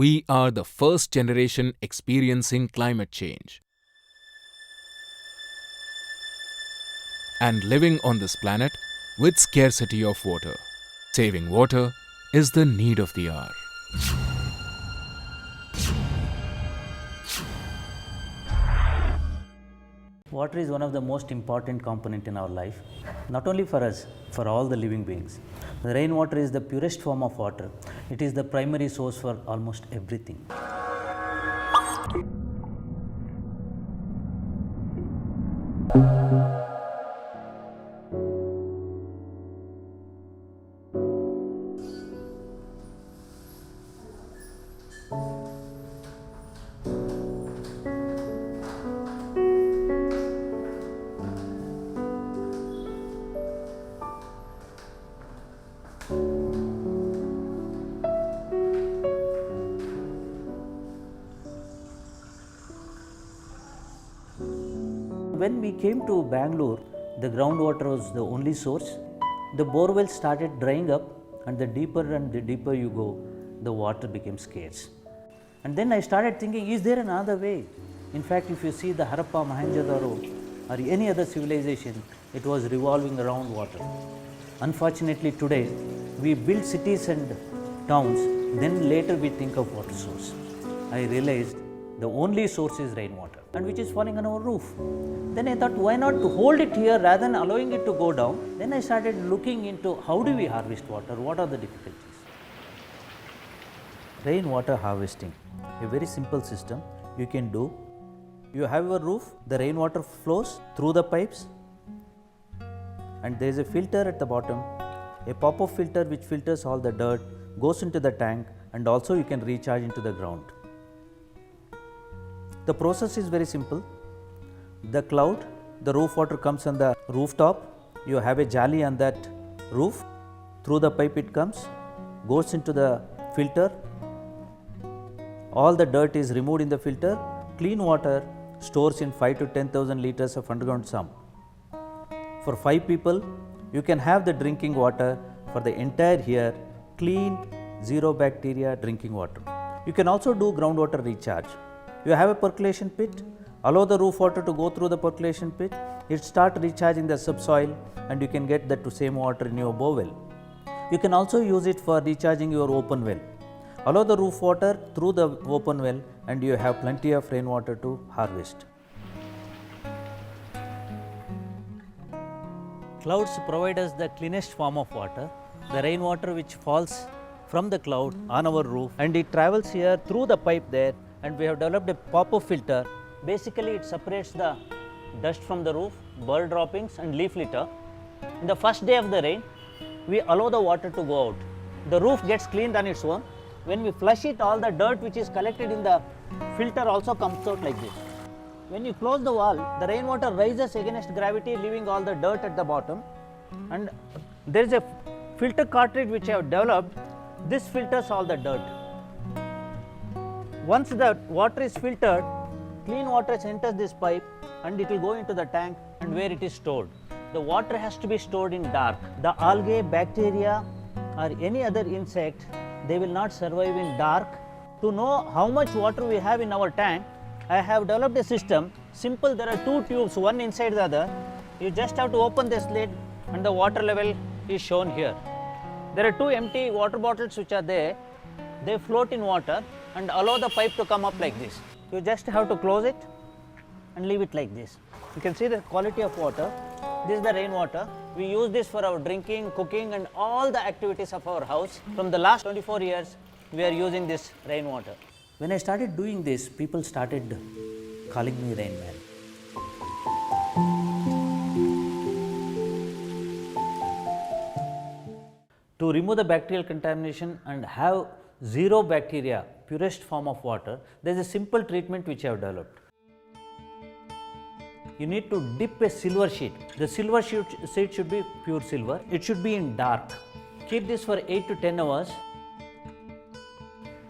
We are the first generation experiencing climate change. And living on this planet with scarcity of water. Saving water is the need of the hour. Water is one of the most important component in our life, not only for us, for all the living beings. The rainwater is the purest form of water. It is the primary source for almost everything. When we came to Bangalore, the groundwater was the only source. The borewell started drying up, and the deeper you go, the water became scarce. And then I started thinking, is there another way? In fact, if you see the Harappa, Mohenjo-daro or any other civilization, it was revolving around water. Unfortunately, today we build cities and towns, then later we think of water source. I realized the only source is rainwater, and which is falling on our roof. Then I thought, why not to hold it here rather than allowing it to go down? Then I started looking into how do we harvest water, what are the difficulties. Rainwater harvesting, a very simple system you can do. You have your roof, the rainwater flows through the pipes, and there is a filter at the bottom, a pop-up filter which filters all the dirt, goes into the tank, and also you can recharge into the ground. The process is very simple. The cloud, the roof water comes on the rooftop, you have a jali on that roof, through the pipe it comes, goes into the filter, all the dirt is removed in the filter, clean water stores in 5 to 10,000 liters of underground sump. For 5 people, you can have the drinking water for the entire year, clean, zero bacteria drinking water. You can also do groundwater recharge. You have a percolation pit, allow the roof water to go through the percolation pit, it start recharging the subsoil, and you can get that same water in your borewell. You can also use it for recharging your open well. Allow the roof water through the open well, and you have plenty of rainwater to harvest. Clouds provide us the cleanest form of water, the rainwater which falls from the cloud on our roof, and it travels here through the pipe there, and we have developed a pop-up filter. Basically, it separates the dust from the roof, bird droppings and leaf litter. In the first day of the rain, we allow the water to go out. The roof gets cleaned on its own. When we flush it, all the dirt which is collected in the filter also comes out like this. When you close the wall, the rainwater rises against gravity, leaving all the dirt at the bottom. And there is a filter cartridge which I have developed. This filters all the dirt. Once the water is filtered, clean water enters this pipe and it will go into the tank and where it is stored. The water has to be stored in dark. The algae, bacteria or any other insect, they will not survive in dark. To know how much water we have in our tank, I have developed a system. Simple, there are 2 tubes, one inside the other. You just have to open this lid and the water level is shown here. There are 2 empty water bottles which are there. They float in water and allow the pipe to come up like this. You just have to close it and leave it like this. You can see the quality of water. This is the rainwater. We use this for our drinking, cooking and all the activities of our house. From the last 24 years, we are using this rainwater. When I started doing this, people started calling me Rain Man. To remove the bacterial contamination and have zero bacteria, purest form of water, there is a simple treatment which I have developed. You need to dip a silver sheet. The silver sheet should be pure silver. It should be in dark. Keep this for 8 to 10 hours.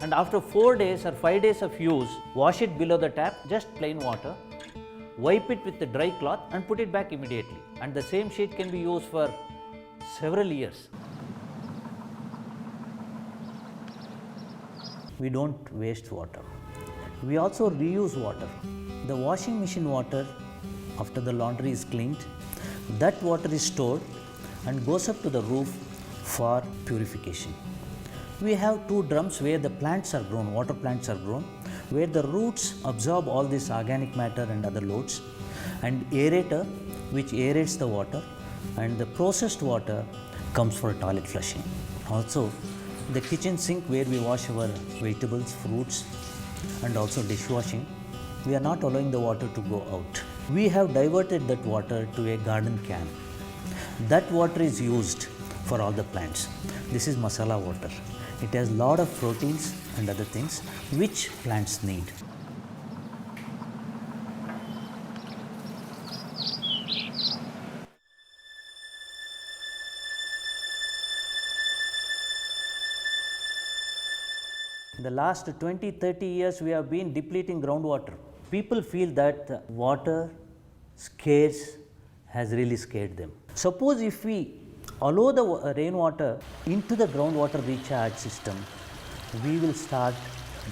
And after 4 days or 5 days of use, wash it below the tap, just plain water. Wipe it with the dry cloth and put it back immediately. And the same sheet can be used for several years. we don't waste water. We also reuse water. The washing machine water, after the laundry is cleaned, that water is stored and goes up to the roof for purification. We have 2 drums where the plants are grown, water plants are grown, where the roots absorb all this organic matter and other loads, and aerator which aerates the water, and the processed water comes for toilet flushing. Also, the kitchen sink where we wash our vegetables, fruits, and also dishwashing, we are not allowing the water to go out. We have diverted that water to a garden can. That water is used for all the plants. This is masala water. It has lot of proteins and other things which plants need. In the last 20-30 years, we have been depleting groundwater. People feel that water scarce has really scared them. Suppose if we allow the rainwater into the groundwater recharge system, we will start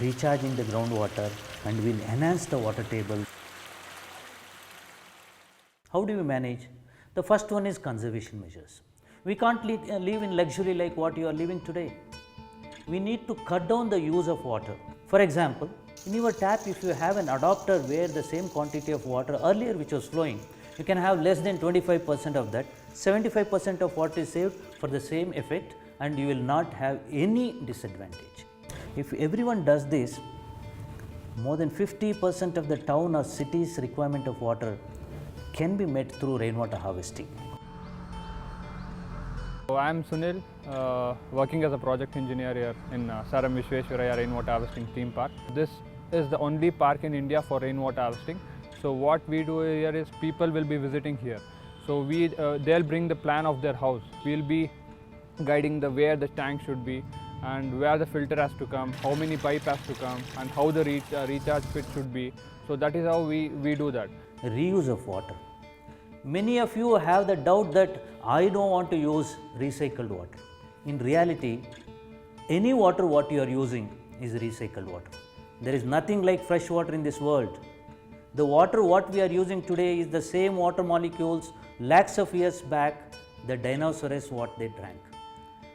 recharging the groundwater and will enhance the water table. How do we manage? The first one is conservation measures. We can't live in luxury like what you are living today. We need to cut down the use of water. For example, in your tap, if you have an adapter where the same quantity of water earlier which was flowing, you can have less than 25% of that. 75% of water is saved for the same effect, and you will not have any disadvantage. If everyone does this, more than 50% of the town or city's requirement of water can be met through rainwater harvesting. So I am Sunil, working as a project engineer here in Sir M. Visvesvaraya Rainwater Harvesting Theme Park. This is the only park in India for rainwater harvesting. So what we do here is people will be visiting here. So they'll bring the plan of their house. We'll be guiding the where the tank should be and where the filter has to come, how many pipe has to come, and how the recharge pit should be. So that is how we do that. Reuse of water. Many of you have the doubt that I don't want to use recycled water. In reality, any water what you are using is recycled water. There is nothing like fresh water in this world. The water what we are using today is the same water molecules lakhs of years back the dinosaurs what they drank.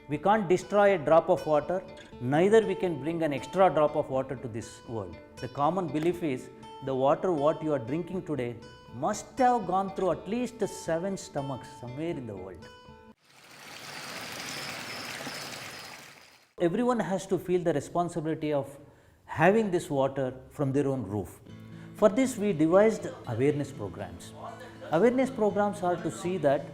We can't destroy a drop of water, neither we can bring an extra drop of water to this world. The common belief is the water what you are drinking today must have gone through at least 7 stomachs somewhere in the world. Everyone has to feel the responsibility of having this water from their own roof. For this, we devised awareness programs. Awareness programs are to see that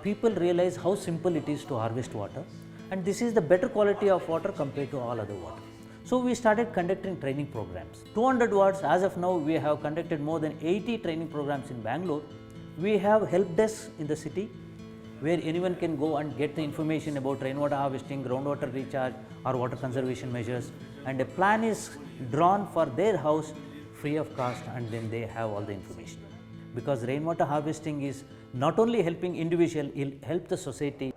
people realize how simple it is to harvest water, and this is the better quality of water compared to all other water. So we started conducting training programs. 200 wards, as of now, we have conducted more than 80 training programs in Bangalore. We have help desks in the city where anyone can go and get the information about rainwater harvesting, groundwater recharge or water conservation measures, and a plan is drawn for their house free of cost, and then they have all the information. Because rainwater harvesting is not only helping individual, it will help the society.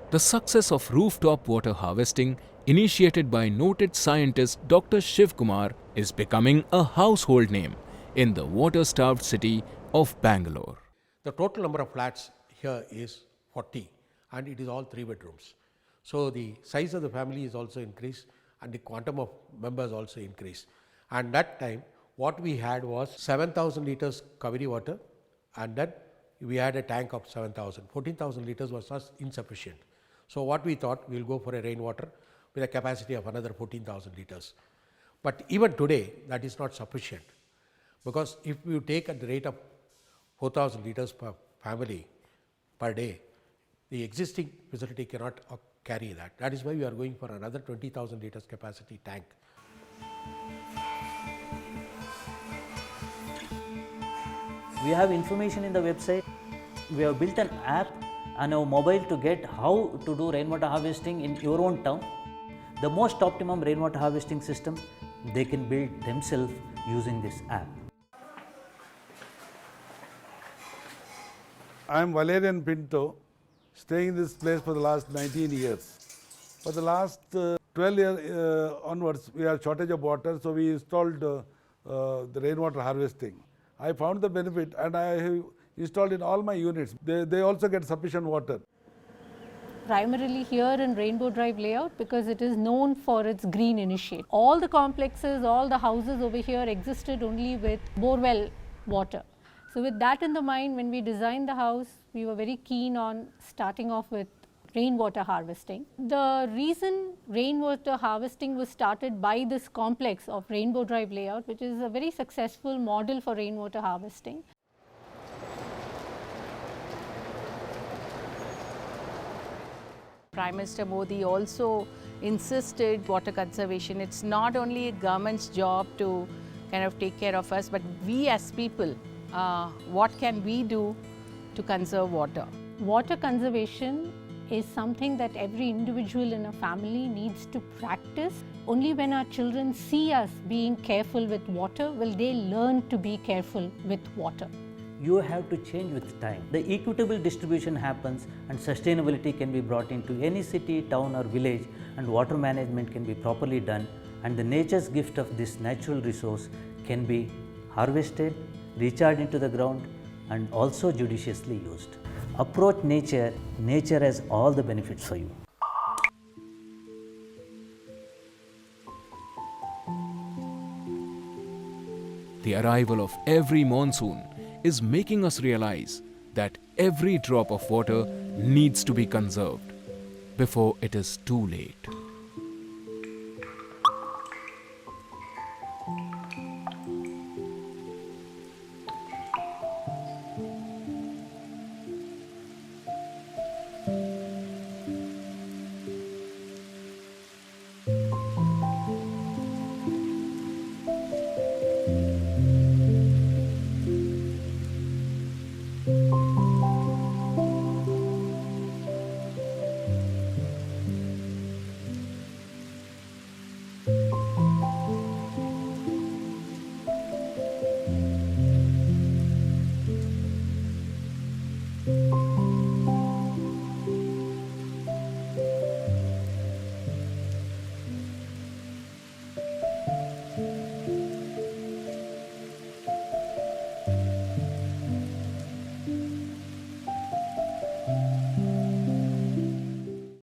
The success of rooftop water harvesting, initiated by noted scientist Dr. Shiv Kumar, is becoming a household name in the water-starved city of Bangalore. The total number of flats here is 40, and it is all 3 bedrooms. So the size of the family is also increased, and the quantum of members also increased. And that time what we had was 7,000 liters Kaveri water, and then we had a tank of 7,000. 14,000 liters was insufficient. So what we thought, we will go for a rainwater with a capacity of another 14,000 liters. But even today that is not sufficient, because if you take at the rate of 4,000 liters per family per day, the existing facility cannot carry that. That is why we are going for another 20,000 liters capacity tank. We have information in the website. We have built an app on our mobile to get how to do rainwater harvesting in your own town. The most optimum rainwater harvesting system they can build themselves using this app. I am Valerian Pinto, staying in this place for the last 19 years. For the last 12 year onwards, we have shortage of water, so we installed the rainwater harvesting. I found the benefit, and I have installed in all my units. They also get sufficient water. Primarily here in Rainbow Drive layout because it is known for its green initiative. All the complexes, all the houses over here existed only with borewell water. So with that in the mind, when we designed the house, we were very keen on starting off with rainwater harvesting. The reason rainwater harvesting was started by this complex of Rainbow Drive layout, which is a very successful model for rainwater harvesting. Prime Minister Modi also insisted water conservation. It's not only a government's job to kind of take care of us, but we as people, what can we do to conserve water? Water conservation is something that every individual in a family needs to practice. Only when our children see us being careful with water will they learn to be careful with water. You have to change with time. The equitable distribution happens and sustainability can be brought into any city, town or village, and water management can be properly done, and the nature's gift of this natural resource can be harvested, recharged into the ground, and also judiciously used. Approach nature, nature has all the benefits for you. The arrival of every monsoon is making us realize that every drop of water needs to be conserved before it is too late.